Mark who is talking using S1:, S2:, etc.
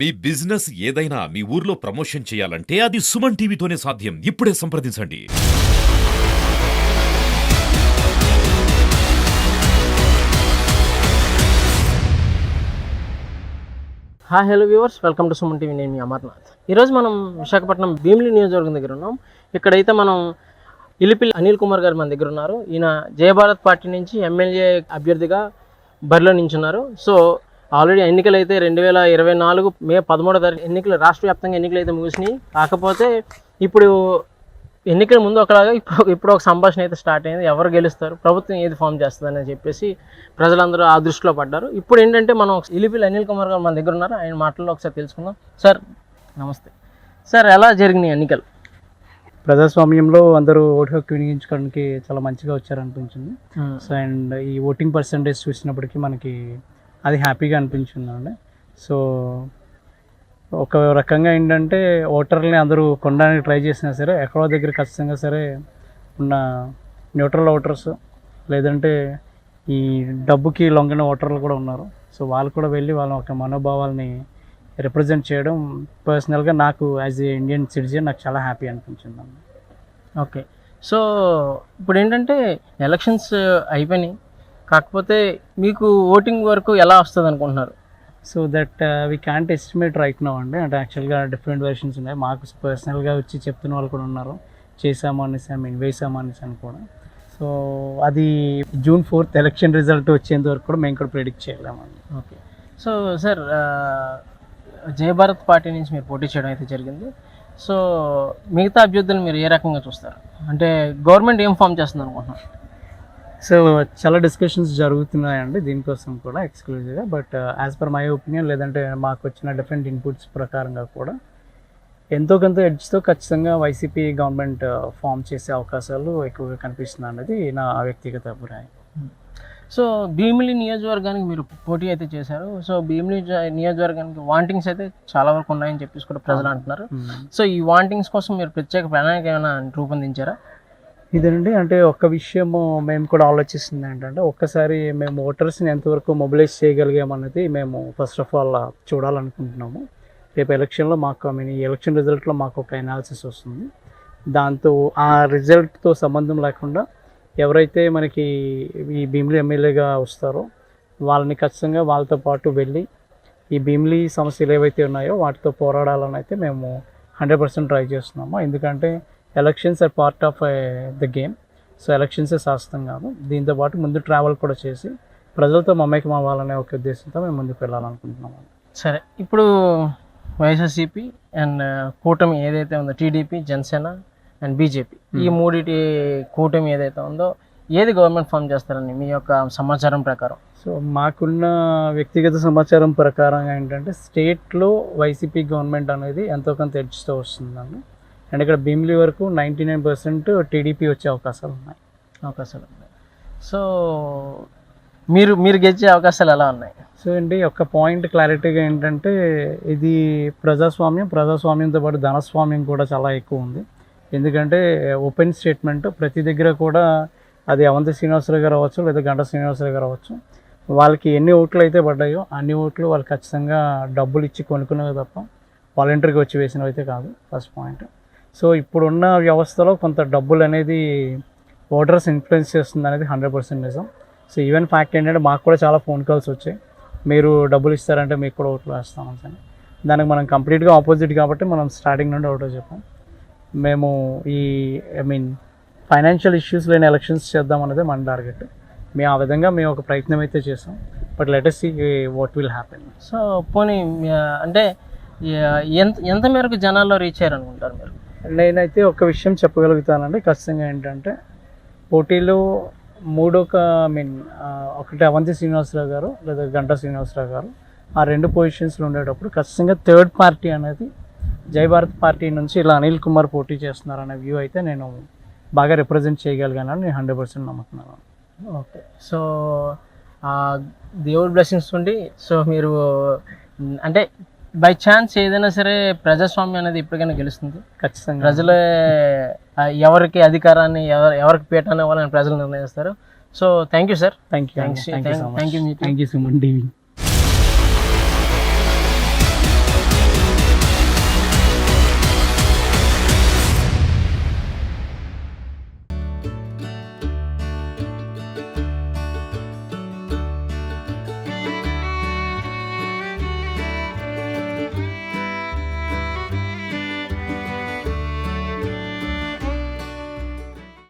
S1: మీ business ఏదైనా మీ ఊర్లో promotion చేయాలంటే అది సుమన్ టీవీతోనే సాధ్యం. ఇప్పుడే సంప్రదించండి.
S2: Hi hello viewers, welcome to Suman TV. నేను మీ అమర్నాథ్. ఈరోజు మనం విశాఖపట్నం భీమిలి నియోజకవర్గం దగ్గర ఉన్నాం. ఇక్కడైతే మనం ఇలిపిల్లి అనిల్ కుమార్ గారు మన దగ్గర ఉన్నారు. ఈయన జయభారత్ పార్టీ నుంచి ఎమ్మెల్యే అభ్యర్థిగా బరిలో నించున్నారు. సో ఆల్రెడీ ఎన్నికలు అయితే 2024 మే 13వ తారీఖు ఎన్నికలు, రాష్ట్ర వ్యాప్తంగా ఎన్నికలు అయితే ముగిసినాయి. కాకపోతే ఇప్పుడు ఎన్నికల ముందు ఒకలాగా ఇప్పుడు ఒక సంభాషణ అయితే స్టార్ట్ అయింది. ఎవరు గెలుస్తారు, ప్రభుత్వం ఏది ఫామ్ చేస్తుందని చెప్పేసి ప్రజలందరూ ఆ దృష్టిలో పడ్డారు. ఇప్పుడు ఏంటంటే మనం ఇలిపిల్లి అనిల్ కుమార్ గారు మన దగ్గర ఉన్నారు. ఆయన మాటల్లో ఒకసారి తెలుసుకుందాం. సార్ నమస్తే. సార్, ఎలా జరిగినాయి ఎన్నికలు?
S3: ప్రజాస్వామ్యంలో అందరూ ఓటు హక్కు వినియోగించుకోవడానికి చాలా మంచిగా వచ్చారనిపించింది. సో అండ్ ఈ ఓటింగ్ పర్సంటేజ్ చూసినప్పటికీ మనకి అది హ్యాపీగా అనిపించిందండి. సో ఒక రకంగా ఏంటంటే ఓటర్లని అందరూ కొనడానికి ట్రై చేసినా సరే ఎక్కడో దగ్గర ఖచ్చితంగా సరే ఉన్న న్యూట్రల్ ఓటర్స్, లేదంటే ఈ డబ్బుకి లొంగిన ఓటర్లు కూడా ఉన్నారు. సో వాళ్ళు కూడా వెళ్ళి వాళ్ళ ఒక మనోభావాల్ని రిప్రజెంట్ చేయడం పర్సనల్గా నాకు యాజ్ ఏ ఇండియన్ సిటిజన్ నాకు చాలా హ్యాపీ అనిపించింది.
S2: ఓకే. సో ఇప్పుడు ఏంటంటే ఎలక్షన్స్ అయిపోయినాయి, కాకపోతే మీకు ఓటింగ్ వరకు ఎలా వస్తుంది అనుకుంటున్నారు?
S3: So that we can't estimate right now అండి. అంటే యాక్చువల్గా డిఫరెంట్ వెర్షన్స్ ఉన్నాయి. మాకు పర్సనల్గా వచ్చి చెప్తున్న వాళ్ళు కూడా ఉన్నారు, చేసాము అనేసి, వేసాము అనేసి అని కూడా. సో అది June 4th ఎలక్షన్ రిజల్ట్ వచ్చేంత వరకు కూడా మేము కూడా ప్రిడిక్ట్ చేయలేమండి.
S2: Okay. So sir, Jayabharat party నుంచి మీరు పోటీ చేయడం అయితే జరిగింది. సో మిగతా అభ్యర్థులు మీరు ఏ రకంగా చూస్తారు? అంటే గవర్నమెంట్ ఏం ఫామ్ చేస్తుంది అనుకుంటున్నారు?
S3: సో చాలా డిస్కషన్స్ జరుగుతున్నాయండి దీనికోసం కూడా ఎక్స్క్లూజివ్గా. But as per my opinion, లేదంటే మాకు వచ్చిన డిఫరెంట్ ఇన్పుట్స్ ప్రకారంగా కూడా ఎంతో కొంత ఎడ్జ్తో ఖచ్చితంగా వైసీపీ గవర్నమెంట్ ఫామ్ చేసే అవకాశాలు ఎక్కువగా కనిపిస్తుంది అన్నది నా వ్యక్తిగత అభిప్రాయం.
S2: సో భీమిలి నియోజకవర్గానికి మీరు పోటీ అయితే చేశారు. సో భీమిలి నియోజకవర్గానికి వాంటింగ్స్ అయితే చాలా వరకు ఉన్నాయని చెప్పేసి కూడా ప్రజలు అంటున్నారు. సో ఈ వాంటింగ్స్ కోసం మీరు ప్రత్యేక ప్రణాళిక ఏమైనా రూపొందించారా?
S3: ఇదేనండి, అంటే ఒక్క విషయము మేము కూడా ఆలోచిస్తుంది ఏంటంటే, ఒక్కసారి మేము ఓటర్స్ని ఎంతవరకు మొబిలైజ్ చేయగలిగామన్నది మేము ఫస్ట్ ఆఫ్ ఆల్ చూడాలనుకుంటున్నాము. రేపు ఎలక్షన్లో మాకు ఈ ఎలక్షన్ రిజల్ట్లో మాకు ఒక అనాలిసిస్ వస్తుంది. దాంతో ఆ రిజల్ట్తో సంబంధం లేకుండా ఎవరైతే మనకి ఈ భీమిలి ఎమ్మెల్యేగా వస్తారో వాళ్ళని ఖచ్చితంగా వాళ్ళతో పాటు వెళ్ళి ఈ భీమిలి సమస్యలు ఏవైతే ఉన్నాయో వాటితో పోరాడాలని అయితే మేము 100% ట్రై చేస్తున్నాము. ఎందుకంటే elections are part of the game. So ఎలక్షన్సే శాస్త్రం కాదు. దీంతోపాటు ముందు ట్రావెల్ కూడా చేసి ప్రజలతో మమేకం అవ్వాలనే ఒక ఉద్దేశంతో మేము ముందుకు వెళ్ళాలనుకుంటున్నాము.
S2: సరే, ఇప్పుడు వైఎస్ఆర్సీపీ అండ్ కూటమి ఏదైతే ఉందో, టీడీపీ, జనసేన అండ్ బీజేపీ, ఈ మూడిటి కూటమి ఏదైతే ఉందో ఏది గవర్నమెంట్ ఫామ్ చేస్తారని మీ యొక్క సమాచారం ప్రకారం?
S3: సో మాకున్న వ్యక్తిగత సమాచారం ప్రకారం ఏంటంటే స్టేట్లో వైసీపీ గవర్నమెంట్ అనేది ఎంతో కొంత ఎడ్జ్తో వస్తుందండి. అండ్ ఇక్కడ భీమిలి వరకు 99% టీడీపీ వచ్చే అవకాశాలు ఉన్నాయి.
S2: సో మీరు గెలిచే అవకాశాలు ఎలా ఉన్నాయి?
S3: సో అండి, ఒక పాయింట్ క్లారిటీగా ఏంటంటే ఇది ప్రజాస్వామ్యంతో పాటు ధనస్వామ్యం కూడా చాలా ఎక్కువ ఉంది. ఎందుకంటే ఓపెన్ స్టేట్మెంట్ ప్రతి దగ్గర కూడా, అది అవంతి శ్రీనివాసరావు గారు అవ్వచ్చు లేదా గంటా శ్రీనివాసరావు గారు అవ్వచ్చు, వాళ్ళకి ఎన్ని ఓట్లు అయితే పడ్డాయో అన్ని ఓట్లు వాళ్ళు ఖచ్చితంగా డబ్బులు ఇచ్చి కొనుక్కునేవి తప్ప వాలంటరీగా వచ్చి వేసినవి అయితే కాదు. First point. సో ఇప్పుడున్న వ్యవస్థలో కొంత డబ్బులు అనేది ఓటర్స్ ఇన్ఫ్లుయెన్స్ చేస్తుంది అనేది 100% నిజం. సో ఈవెన్ ఫ్యాక్ట్ ఏంటంటే మాకు కూడా చాలా ఫోన్ కాల్స్ వచ్చాయి, మీరు డబ్బులు ఇస్తారంటే మీకు కూడా ఓట్లు వేస్తామని. దానికి మనం కంప్లీట్గా ఆపోజిట్ కాబట్టి మనం స్టార్టింగ్ నుండి ఒకటో చెప్పాం, మేము ఈ ఫైనాన్షియల్ ఇష్యూస్ లేని ఎలక్షన్స్ చేద్దాం అనేది మన టార్గెట్. మేము ఆ విధంగా మేము ఒక ప్రయత్నం అయితే చేసాం. But let us see what will happen.
S2: So పోనీ అంటే ఎంత మేరకు జనాల్లో రీచ్ అయ్యారనుకుంటారు మీరు?
S3: నేనైతే ఒక విషయం చెప్పగలుగుతానండి ఖచ్చితంగా ఏంటంటే, పోటీలో ఒకటి అవంతి శ్రీనివాసరావు గారు లేదా గంటా శ్రీనివాసరావు గారు, ఆ రెండు పొజిషన్స్లో ఉండేటప్పుడు ఖచ్చితంగా థర్డ్ పార్టీ అనేది జయభారత్ పార్టీ నుంచి ఇలా అనిల్ కుమార్ పోటీ చేస్తున్నారనే వ్యూ అయితే నేను బాగా రిప్రజెంట్ చేయగలిగానని నేను 100% నమ్ముతున్నాను.
S2: ఓకే. సో దేవుడి బ్లెస్సింగ్స్ ఉండి, సో మీరు అంటే బై ఛాన్స్ ఏదైనా సరే ప్రజాస్వామ్యం అనేది ఇప్పటికైనా గెలుస్తుంది.
S3: ఖచ్చితంగా
S2: ప్రజలే ఎవరికి అధికారాన్ని ఎవరికి పీఠాన్ని ఇవ్వాలని ప్రజలు నిర్ణయిస్తారు. So thank you sir.
S3: Thank you Suman TV.